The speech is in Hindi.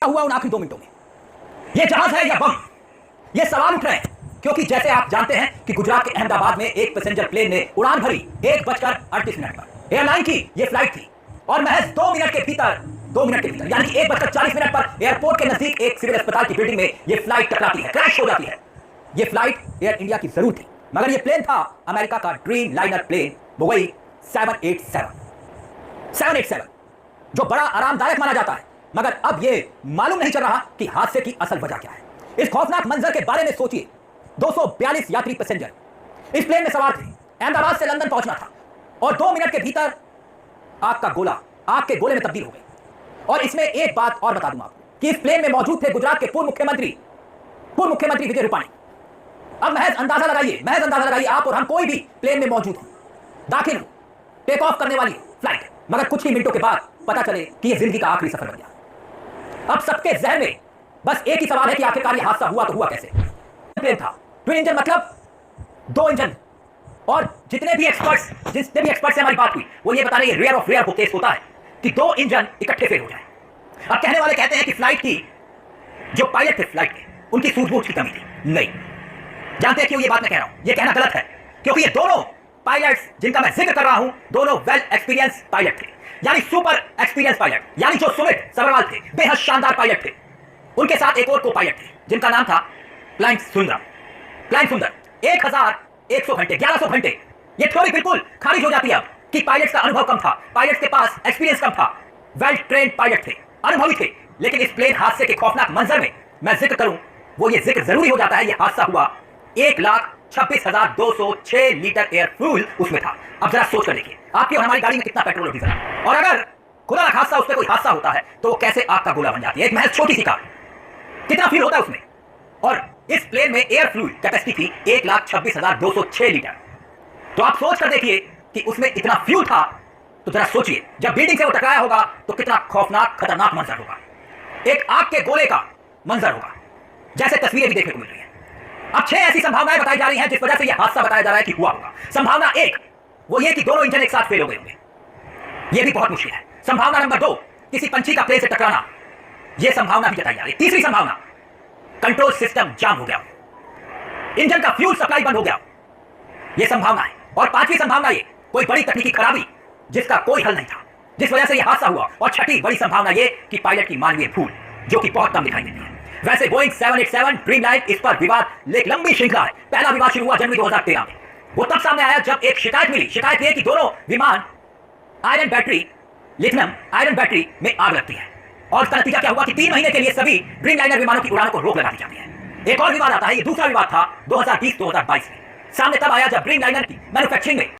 हुआ उन आखिरी 2 मिनटों में? ये जहाज है या बम? ये सवाल उठ रहे हैं क्योंकि जैसे आप जानते हैं कि गुजरात के अहमदाबाद में एक पैसेंजर प्लेन ने उड़ान भरी 1:38 पर। एयरलाइन की ये फ्लाइट थी और महज 2 मिनट के भीतर यानी कि 1:40 पर एयरपोर्ट के नजदीक एक सिविल अस्पताल की बिल्डिंग में ये फ्लाइट टकराती है, क्रैश हो जाती है। ये फ्लाइट एयर इंडिया की जरूर थी, मगर ये प्लेन था अमेरिका का ड्रीम लाइनर प्लेन बोइंग 787, जो बड़ा आरामदायक माना जाता है। मगर अब ये मालूम नहीं चल रहा कि हादसे की असल वजह क्या है। इस खौफनाक मंजर के बारे में सोचिए। 242 यात्री पैसेंजर इस प्लेन में सवार थे। अहमदाबाद से लंदन पहुंचना था और 2 मिनट के भीतर आग का गोला आग के गोले में तब्दील हो गई। और इसमें एक बात और बता दूं आपको कि इस प्लेन में मौजूद थे गुजरात के पूर्व मुख्यमंत्री विजय रूपाणी। अब महज अंदाजा लगाइए आप और हम, कोई भी प्लेन में मौजूद हो, दाखिल हो, टेक ऑफ करने वाली फ्लाइट, मगर कुछ ही मिनटों के बाद पता चले कि यह जिंदगी का आखिरी सफर बन गया। अब सबके जहन में बस एक ही सवाल है कि आखिरकार यह हादसा हुआ तो हुआ कैसे। प्लेन था ट्विन इंजन, मतलब 2 इंजन। और जितने भी एक्सपर्ट्स से हमारी बात हुई वो ये बता रहे हैं रेयर ऑफ रेयर केस होता है कि 2 इंजन इकट्ठे फेल हो जाए। अब कहने वाले कहते हैं कि फ्लाइट की जो पायलट थे फ्लाइट के, उनकी सूझबूझ की कमी थी। नहीं, जानते हैं क्यों ये बात मैं कह रहा हूं? ये कहना गलत है क्योंकि ये दोनों पायलट्स जिनका मैं जिक्र कर रहा हूं, दोनों वेल एक्सपीरियंस पायलट थे, यानी सुपर एक्सपीरियंस पायलट, यानी जो सुमित सबरवाल थे, बेहद शानदार पायलट थे। उनके साथ एक और को पायलट थे जिनका नाम था फ्लाइंग सुंदर। 1100 घंटे, 1100 घंटे। ये थ्योरी बिल्कुल खारिज हो जाती है अब कि पायलट्स का अनुभव कम था, पायलट्स के पास एक्सपीरियंस कम था। वेल ट्रेन्ड पायलट थे, अनुभवी थे। लेकिन इस प्लेन हादसे के खौफनाक मंजर में मैं जिक्र करूं, वो ये जिक्र जरूरी हो जाता है, ये हादसा हुआ 1,26,206 लीटर एयर फ्यूल उसमें था। अब जरा सोच कर देखिए, आपकी और हमारी गाड़ी में कितना पेट्रोल और डीजल है, और अगर खुदा ना खास्ता उस पर कोई हादसा होता है तो वो कैसे आग का गोला बन जाती है। एक महज छोटी सी कार, कितना फ्यूल होता है उसमें। और इस प्लेन में एयर फ्यूल कैपेसिटी थी 1,26,206 लीटर। तो आप सोच कर देखिए कि उसमें इतना फ्यूल था, तो जरा सोचिए जब बिल्डिंग से वो टकराया होगा तो कितना खौफनाक खतरनाक मंजर होगा। एक आग के गोले का मंजर होगा, जैसे तस्वीरें भी देखने को मिल रही हैं। अब 6 ऐसी संभावनाएं बताई जा रही हैं जिस वजह से यह हादसा बताया जा रहा है कि हुआ होगा। संभावना 1 वो ये कि दोनों इंजन एक साथ फेल हो गए होंगे, यह भी बहुत मुश्किल है। संभावना नंबर 2 किसी पंछी का प्लेन से टकराना, यह संभावना भी जताई जा रही है। तीसरी संभावना कंट्रोल सिस्टम जाम हो गया, इंजन का फ्यूल सप्लाई बंद हो गया, यह संभावना है। और 5वीं संभावना ये कोई बड़ी तकनीकी खराबी जिसका कोई हल नहीं था, जिस वजह से यह हादसा हुआ। और 6ठी बड़ी संभावना ये कि पायलट की मानवीय भूल, जो कि बहुत कम दिखाई देती है। वैसे बोइंग 787 ड्रीमलाइन, इस पर विवाद एक लंबी श्रृंखला है। पहला विवाद शुरू हुआ जनवरी 2013 में। वो तब सामने आया जब एक शिकायत मिली। शिकायत यह कि दोनों विमान लिथियम आयरन बैटरी में आग लगती है, और इसका नतीजा क्या हुआ कि 3 महीने के लिए सभी ड्रीमलाइनर विमानों की उड़ानों को रोक लगा दी जाती है। एक और विवाद आता है, ये दूसरा विवाद था 2020-2022 में। सामने तब आया जब ड्रीमलाइनर की मैन्युफैक्चरिंग में